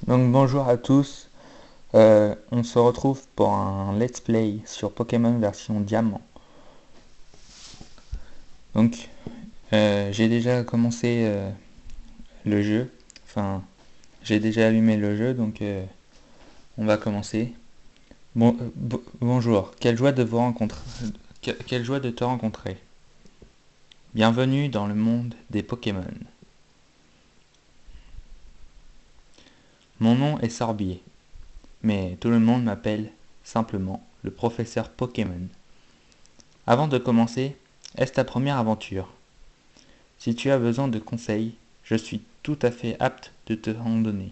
Donc bonjour à tous. On se retrouve pour un let's play sur Pokémon version diamant. Donc j'ai déjà commencé le jeu, enfin j'ai déjà allumé le jeu, donc on va commencer. Bonjour, quelle joie de vous rencontrer. Quelle joie de te rencontrer. Bienvenue dans le monde des Pokémon. Mon nom est Sorbier, mais tout le monde m'appelle simplement le professeur Pokémon. Avant de commencer, est-ce ta première aventure? Si tu as besoin de conseils, je suis tout à fait apte de te en donner.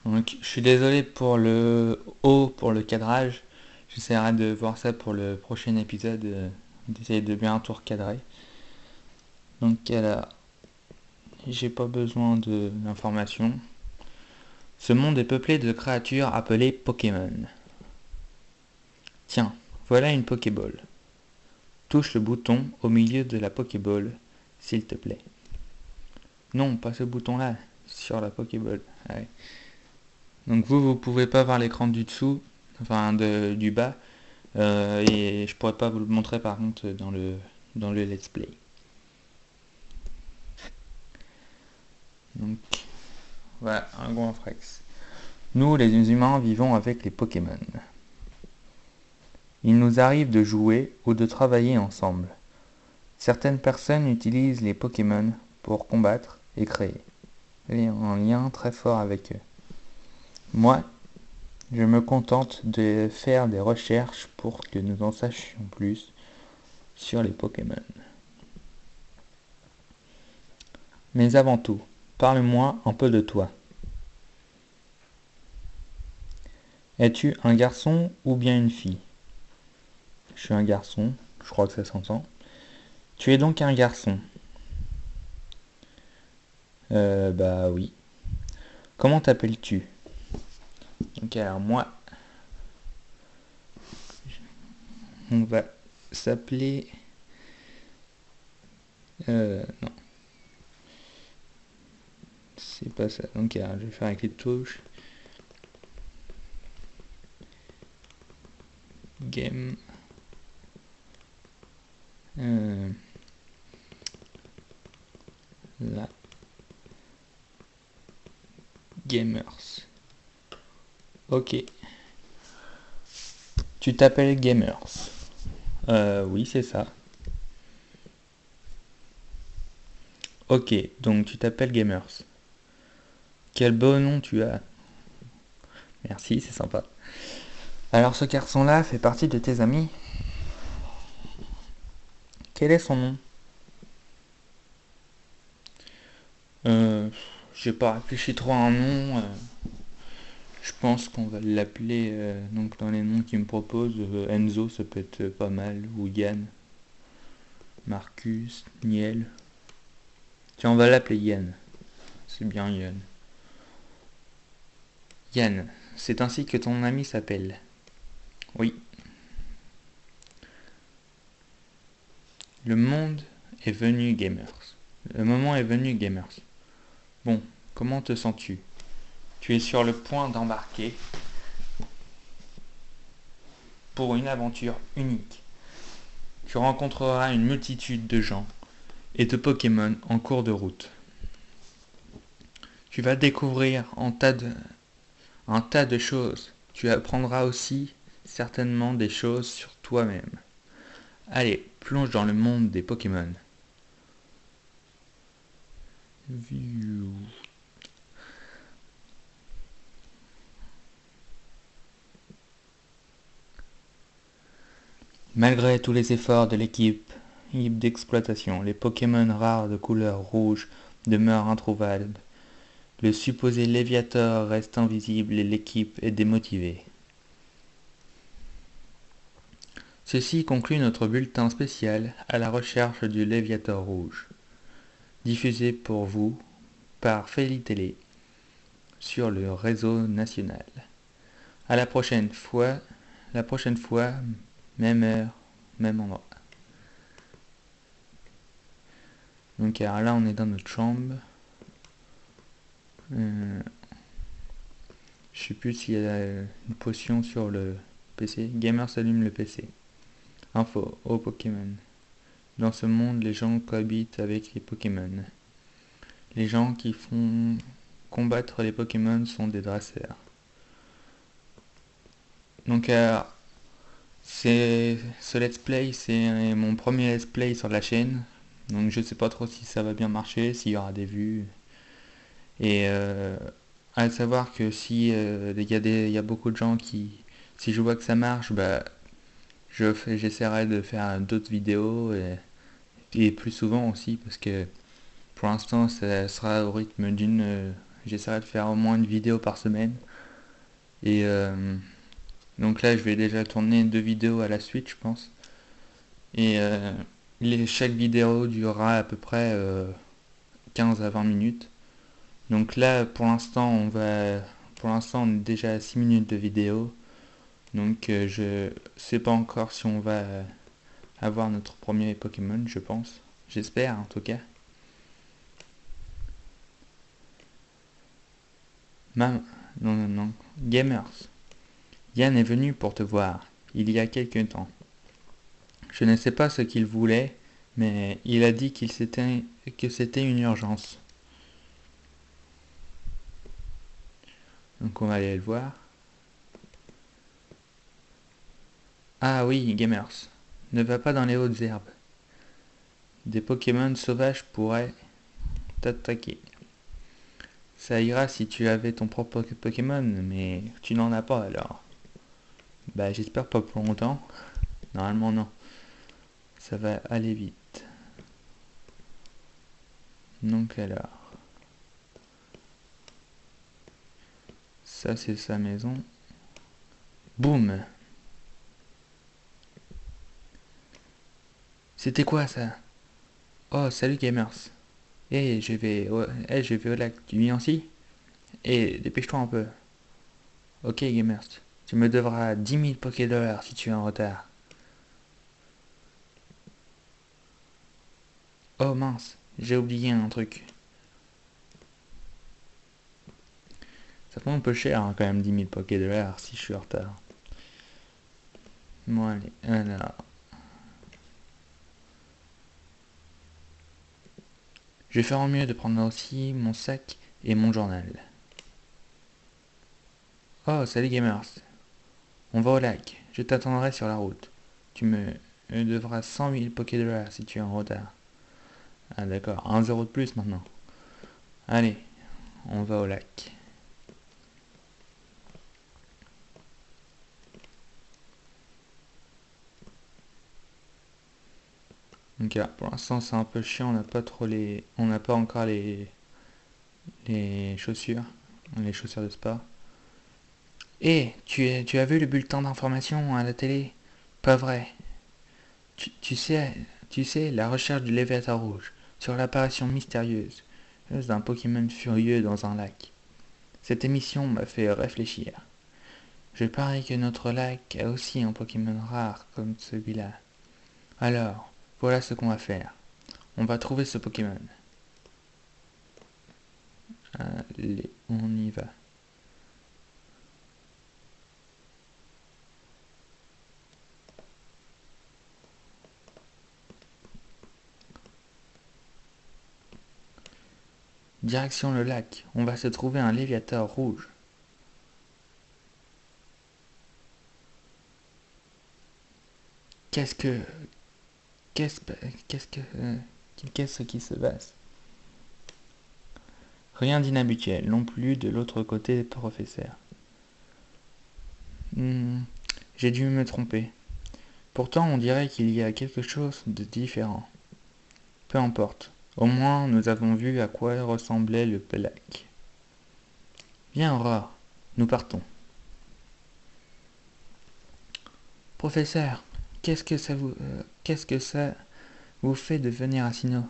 Donc, je suis désolé pour le haut, pour le cadrage. J'essaierai de voir ça pour le prochain épisode, d'essayer de bien tout recadrer. Donc, là, j'ai pas besoin d'informations. Ce monde est peuplé de créatures appelées Pokémon. Tiens, voilà une Pokéball. Touche le bouton au milieu de la Pokéball, s'il te plaît. Non, pas ce bouton-là, sur la Pokéball. Ouais. Donc vous pouvez pas voir l'écran du dessous, enfin du bas, et je pourrais pas vous le montrer par contre dans le let's play. Donc voilà, un grand flex. Nous les humains vivons avec les Pokémon. Il nous arrive de jouer ou de travailler ensemble. Certaines personnes utilisent les Pokémon pour combattre et créer un lien très fort avec eux. Moi, je me contente de faire des recherches pour que nous en sachions plus sur les Pokémon. Mais avant tout, parle-moi un peu de toi. Es-tu un garçon ou bien une fille? Je suis un garçon, je crois que ça s'entend. Tu es donc un garçon. Bah oui. Comment t'appelles-tu? Donc alors moi, on va s'appeler... non, c'est pas ça. Donc alors, je vais faire avec les touches. Game... la Gamers. Ok. Tu t'appelles Gamers. Oui, c'est ça. Ok, donc tu t'appelles Gamers. Quel beau nom tu as. Merci, c'est sympa. Alors ce garçon-là fait partie de tes amis? Quel est son nom? Euh, j'ai pas réfléchi trop à un nom. Je pense qu'on va l'appeler, donc dans les noms qu'il me propose, Enzo, ça peut être pas mal, ou Yann, Marcus, Niel. Tiens, on va l'appeler Yann. C'est bien Yann. Yann, c'est ainsi que ton ami s'appelle. Oui. Le monde est venu, Gamers. Le moment est venu, Gamers. Bon, comment te sens-tu? Tu es sur le point d'embarquer pour une aventure unique. Tu rencontreras une multitude de gens et de Pokémon en cours de route. Tu vas découvrir un tas de choses. Tu apprendras aussi certainement des choses sur toi-même. Allez, plonge dans le monde des Pokémon. Malgré tous les efforts de l'équipe d'exploitation, les Pokémon rares de couleur rouge demeurent introuvables. Le supposé Léviator reste invisible et l'équipe est démotivée. Ceci conclut notre bulletin spécial à la recherche du Léviator rouge, diffusé pour vous par Feli Télé sur le réseau national. À la prochaine fois, même heure, même endroit. Donc alors là on est dans notre chambre. Euh, je sais plus s'il y a une potion sur le PC. Gamer s'allume le PC. Info, au Pokémon. Dans ce monde, les gens cohabitent avec les Pokémon. Les gens qui font combattre les Pokémon sont des dresseurs. Donc, ce let's play, c'est mon premier let's play sur la chaîne. Donc, je sais pas trop si ça va bien marcher, s'il y aura des vues. Et à savoir que si il y a beaucoup de gens qui, si je vois que ça marche, bah, j'essaierai de faire d'autres vidéos et plus souvent aussi parce que pour l'instant ça sera au rythme d'une, j'essaierai de faire au moins une vidéo par semaine. Et donc là je vais déjà tourner 2 vidéos à la suite je pense. Et chaque vidéo durera à peu près 15 à 20 minutes. Donc là pour l'instant on est déjà à 6 minutes de vidéo. Donc je sais pas encore si on va avoir notre premier Pokémon, je pense. J'espère en tout cas. Mam... Non, non, non. Gamers. Yann est venu pour te voir, il y a quelque temps. Je ne sais pas ce qu'il voulait, mais il a dit que c'était une urgence. Donc on va aller le voir. Ah oui, Gamers. Ne va pas dans les hautes herbes. Des Pokémon sauvages pourraient t'attaquer. Ça ira si tu avais ton propre Pokémon, mais tu n'en as pas alors. Bah j'espère pas pour longtemps. Normalement non. Ça va aller vite. Donc alors. Ça c'est sa maison. Boum. C'était quoi ça? Oh salut Gamers. Je vais au lac. Tu viens aussi? Dépêche-toi un peu. Ok Gamers. Tu me devras 10 000 Poké-Dollars si tu es en retard. Oh mince, j'ai oublié un truc. Ça prend un peu cher hein, quand même 10 000 Poké-Dollars si je suis en retard. Bon allez, alors. Je vais faire en mieux de prendre aussi mon sac et mon journal. Oh salut Gamers. On va au lac. Je t'attendrai sur la route. Tu me devras 100 000 Poké-Dollars si tu es en retard. Ah d'accord, un zéro de plus maintenant. Allez, on va au lac. Donc là, pour l'instant c'est un peu chiant, on n'a pas encore les chaussures, les chaussures de sport. Tu as vu le bulletin d'information à la télé? Pas vrai. Tu sais, la recherche du Léviathan rouge sur l'apparition mystérieuse d'un Pokémon furieux dans un lac. Cette émission m'a fait réfléchir. Je parie que notre lac a aussi un Pokémon rare comme celui-là. Alors, voilà ce qu'on va faire. On va trouver ce Pokémon. Allez, on y va. Direction le lac, on va se trouver un Léviathan rouge. Qu'est-ce que... Qu'est-ce... Qu'est-ce que... Qu'est-ce qui se passe? Rien d'inhabituel, non plus de l'autre côté, professeur. Hmm, j'ai dû me tromper. Pourtant, on dirait qu'il y a quelque chose de différent. Peu importe. Au moins, nous avons vu à quoi ressemblait le lac. Viens, Aurore, nous partons. Professeur, qu'est-ce que ça vous fait de venir à Sinnoh?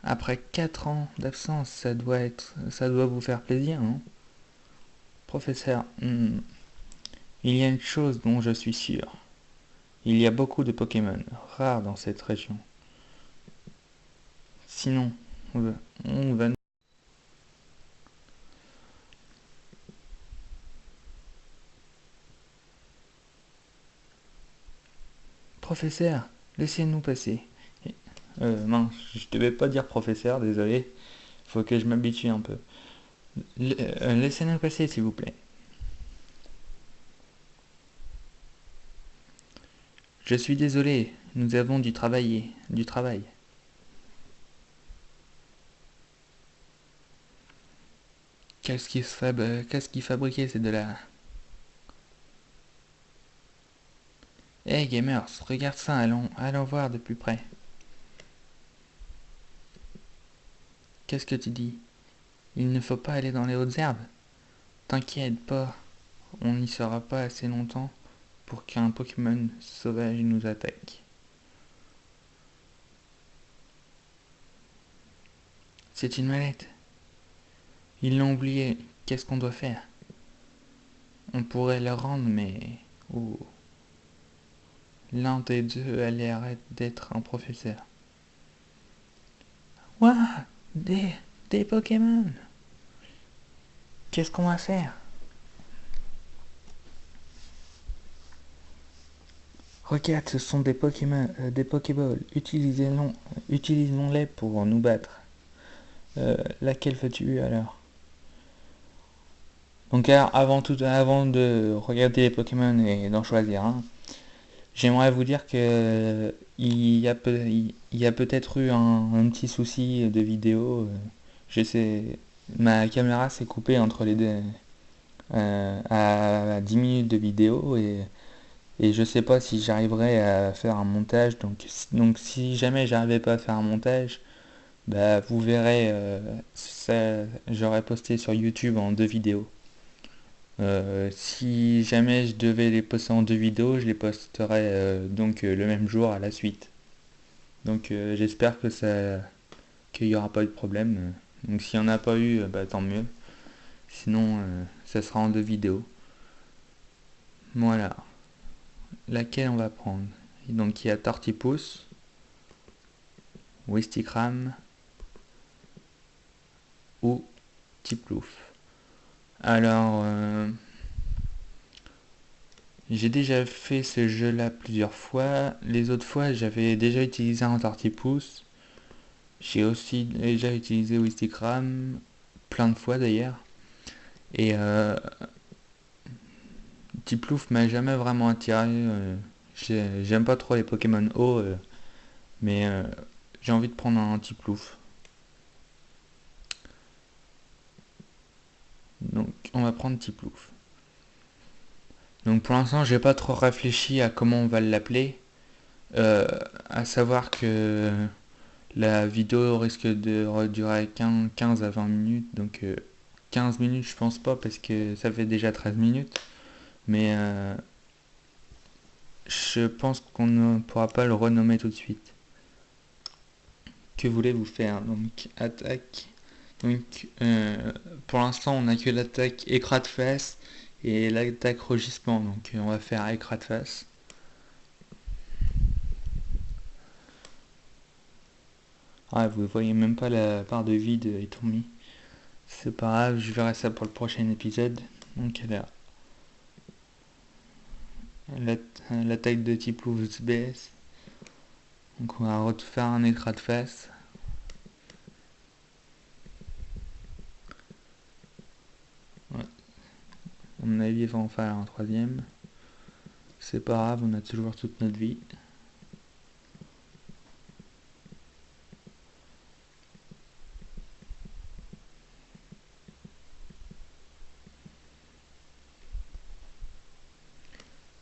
Après 4 ans d'absence, ça doit vous faire plaisir, non? Professeur, il y a une chose dont je suis sûr. Il y a beaucoup de Pokémon rares dans cette région. Sinon, on va... Professeur, laissez-nous passer. Mince, je devais pas dire professeur, désolé. Faut que je m'habitue un peu. Laissez-nous passer, s'il vous plaît. Je suis désolé, nous avons du travail. Qu'est-ce qui fabriquait ces deux-là? Hey gamers, regarde ça, allons voir de plus près. Qu'est-ce que tu dis? Il ne faut pas aller dans les hautes herbes. T'inquiète pas, on n'y sera pas assez longtemps pour qu'un Pokémon sauvage nous attaque. C'est une mallette. Ils l'ont oublié. Qu'est-ce qu'on doit faire? On pourrait le rendre, mais... Oh. L'un des deux a l'air d'être un professeur. Ouah, des Pokémon. Qu'est-ce qu'on va faire? Regarde, ce sont des Pokémon, des Pokéballs. Utilisons-les pour nous battre. Laquelle veux-tu alors? Donc avant de regarder les Pokémon et d'en choisir un, j'aimerais vous dire que il y a peut-être eu un petit souci de vidéo. Je sais, ma caméra s'est coupée entre les deux à 10 minutes de vidéo et je sais pas si j'arriverai à faire un montage. Donc si jamais j'arrivais pas à faire un montage, bah vous verrez, ça, j'aurais posté sur YouTube en deux vidéos. Si jamais je devais les poster en deux vidéos, je les posterai le même jour à la suite. Donc j'espère qu'il n'y aura pas eu de problème. Donc s'il n'y en a pas eu, bah tant mieux. Sinon, ça sera en deux vidéos. Voilà. Laquelle on va prendre? Donc il y a Tortipousse, Wistikram ou Tiplouf. Alors, j'ai déjà fait ce jeu-là plusieurs fois. Les autres fois, j'avais déjà utilisé un Tortipousse. J'ai aussi déjà utilisé Wistikram, plein de fois d'ailleurs. Et Tiplouf m'a jamais vraiment attiré. J'aime pas trop les Pokémon eau, mais j'ai envie de prendre un Tiplouf. Donc on va prendre Tiplouf. Donc pour l'instant, j'ai pas trop réfléchi à comment on va l'appeler. Euh, à savoir que la vidéo risque de durer 15 à 20 minutes. Donc 15 minutes, je pense pas parce que ça fait déjà 13 minutes. Mais je pense qu'on ne pourra pas le renommer tout de suite. Que voulez-vous faire? Donc attaque. Donc pour l'instant, on a que l'attaque écrat de face et l'attaque rugissement. Donc on va faire écrat de face. Ah, vous voyez même pas la barre de vide est tombée. C'est pas grave, je verrai ça pour le prochain épisode. Donc là, l'attaque de type Louvre baisse. Donc on va refaire un écrat de face. Ouais. À mon avis, il va en faire un troisième. C'est pas grave, on a toujours toute notre vie.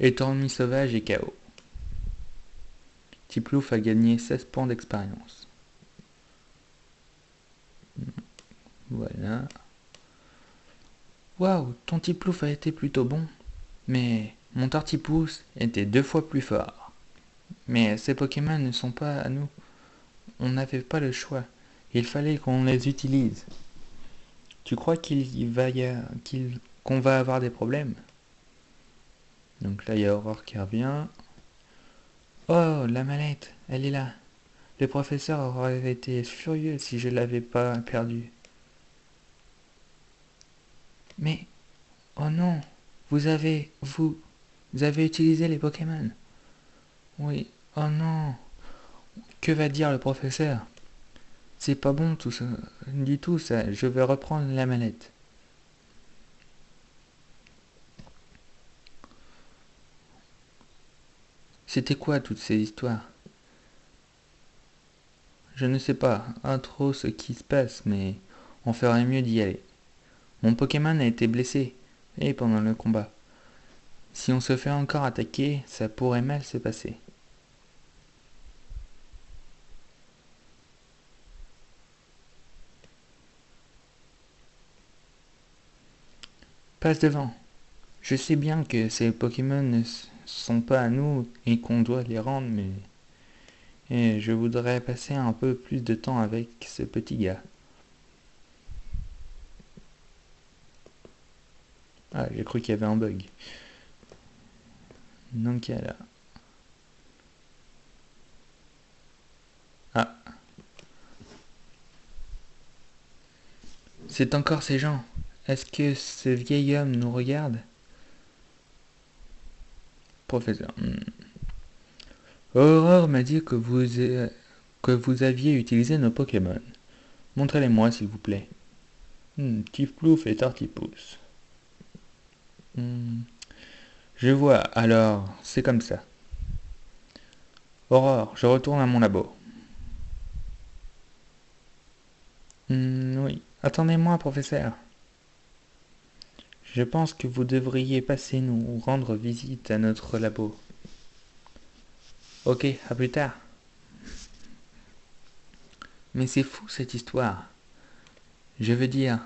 Étourmi sauvage et KO. Tiplouf a gagné 16 points d'expérience. Voilà. Waouh, ton Tiplouf a été plutôt bon. Mais mon Tortipousse était 2 fois plus fort. Mais ces Pokémon ne sont pas à nous. On n'avait pas le choix. Il fallait qu'on les utilise. Tu crois qu'on va avoir des problèmes? Donc là, il y a Aurore qui revient. Oh, la mallette, elle est là. Le professeur aurait été furieux si je l'avais pas perdue. Mais, oh non, vous avez utilisé les Pokémon. Oui, Oh non, que va dire le professeur? C'est pas bon tout ça, du tout ça, je vais reprendre la mallette. C'était quoi toutes ces histoires? Je ne sais pas trop ce qui se passe, mais on ferait mieux d'y aller. Mon Pokémon a été blessé, et pendant le combat. Si on se fait encore attaquer, ça pourrait mal se passer. Passe devant. Je sais bien que ces Pokémon ne sont pas à nous et qu'on doit les rendre, mais et je voudrais passer un peu plus de temps avec ce petit gars. Ah, j'ai cru qu'il y avait un bug. Donc là. Ah, c'est encore ces gens. Est-ce que ce vieil homme nous regarde? Professeur. Aurore m'a dit que vous aviez utilisé nos Pokémon. Montrez-les-moi, s'il vous plaît. Tifplouf et Tortipousse. Hmm, je vois, alors, c'est comme ça. Aurore, je retourne à mon labo. Oui. Attendez-moi, professeur. Je pense que vous devriez passer nous rendre visite à notre labo. Ok, à plus tard. Mais c'est fou cette histoire. Je veux dire,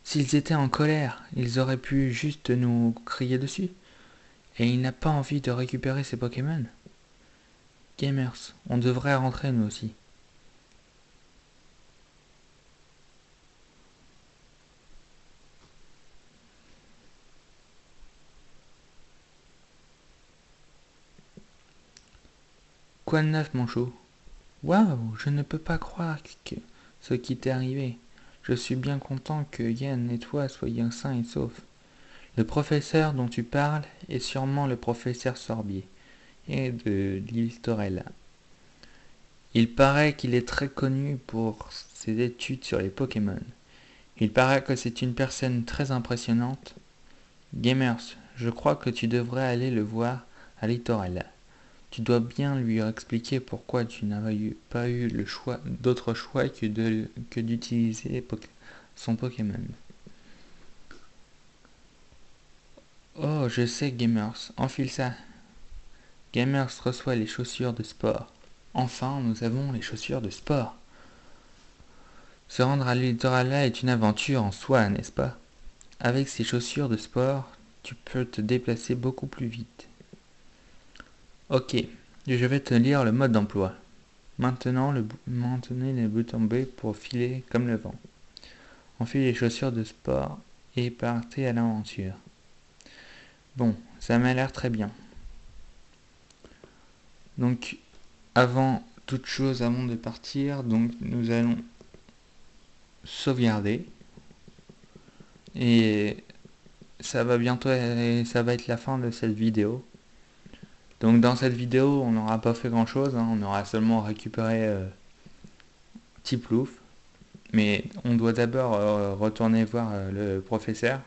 s'ils étaient en colère, ils auraient pu juste nous crier dessus. Et il n'a pas envie de récupérer ses Pokémon. Gamers, on devrait rentrer nous aussi. Quoi de neuf, mon chou? Waouh, je ne peux pas croire que ce qui t'est arrivé. Je suis bien content que Yann et toi soyez sains et saufs. Le professeur dont tu parles est sûrement le professeur Sorbier et de l'île Torella. Il paraît qu'il est très connu pour ses études sur les Pokémon. Il paraît que c'est une personne très impressionnante. Gamers, je crois que tu devrais aller le voir à Littorella. Tu dois bien lui expliquer pourquoi tu n'as pas eu le choix, d'autre choix que d'utiliser son Pokémon. Oh, je sais, Gamers, enfile ça. Gamers reçoit les chaussures de sport. Enfin, nous avons les chaussures de sport. Se rendre à Littorella est une aventure en soi, n'est-ce pas? Avec ces chaussures de sport, tu peux te déplacer beaucoup plus vite. Ok, je vais te lire le mode d'emploi. Maintenant, maintenez le bouton B pour filer comme le vent. Enfilez les chaussures de sport et partez à l'aventure. Bon, ça m'a l'air très bien. Donc, avant toute chose, avant de partir, donc nous allons sauvegarder. Et ça va bientôt, ça va être la fin de cette vidéo. Donc dans cette vidéo, on n'aura pas fait grand chose, on aura seulement récupéré Tiplouf. Mais on doit d'abord retourner voir le professeur.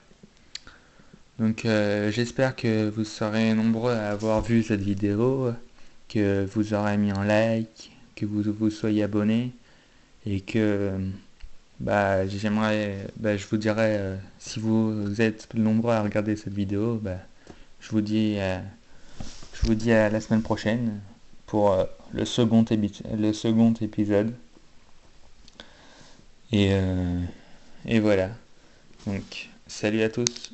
Donc j'espère que vous serez nombreux à avoir vu cette vidéo, que vous aurez mis un like, que vous soyez abonnés et que je vous dirai si vous êtes nombreux à regarder cette vidéo, je vous dis à la semaine prochaine pour le second épisode et, euh, et voilà. Donc salut à tous,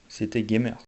c'était Gamer.